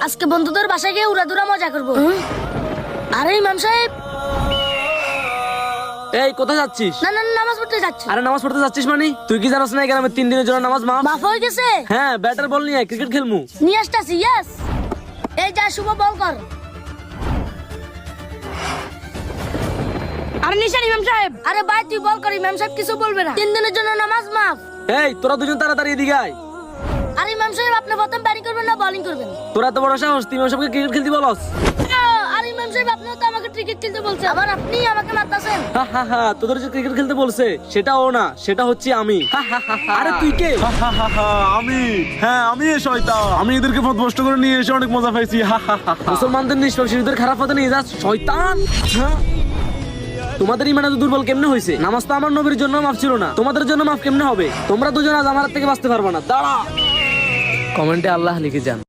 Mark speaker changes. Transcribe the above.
Speaker 1: আজকে বন্ধুদের বাসায় গিয়ে উড়াদুরা মজা করবো। আরে ইমাম সাহেব,
Speaker 2: এই কোথায় যাচ্ছিস?
Speaker 1: না না নামাজ পড়তে যাচ্ছি।
Speaker 2: আরে নামাজ পড়তে যাচ্ছিস মানে? তুই কি জানাস না এখানে 3 দিনের জন্য নামাজ মাফ?
Speaker 1: মাফ হয়ে গেছে?
Speaker 2: হ্যাঁ, ব্যাটার বল নিয়ে ক্রিকেট খেলমু।
Speaker 1: নিয়ে আসতেছি। ইয়েস, এই যা শুভ বল কর। আরে নিশান ইমাম সাহেব। আরে ভাই তুই বল কর, ইমাম সাহেব কিছু বলবে না। 3 দিনের জন্য নামাজ মাফ।
Speaker 2: এই তোরা দুজন তাড়াতাড়ি এদিকে আয়।
Speaker 1: আরে ইমাম সাহেব আপনি প্রথম ব্যাটিং করবেন না বোলিং করবেন?
Speaker 2: তোরা তো বড় সাহস, তুই সবকে ক্রিকেট খেলতে বলস?
Speaker 1: আরে ইমাম সাহেব আপনিও তো আমাকে ক্রিকেট খেলতে বলছেন, আবার আপনি আমাকে মারতাছেন।
Speaker 2: হা হা হা, তোদের যে ক্রিকেট খেলতে বলছে সেটা ও না, সেটা হচ্ছে আমি। হা হা হা হা। আরে তুই কে?
Speaker 3: আমি, হ্যাঁ আমি এই শয়তান। আমি এদেরকে পথভ্রষ্ট করে নিয়ে এসে অনেক মজা পাইছি।
Speaker 2: মুসলমানদের নিষ্পাপ শিশুদের খারাপ পথে নিয়ে যাস শয়তান। হ্যাঁ? তোমাদের ইমান এত দুর্বল কেমনে হয়েছে? নামাজ তো আমার নবীর জন্য মাফ ছিল না, তোমাদের জন্য মাফ কেমনে হবে? তোমরা দুজন আজ আমার হাত থেকে বাঁচতে পারবে না। দাঁড়া, কমেন্টে আল্লাহ লিখে যান।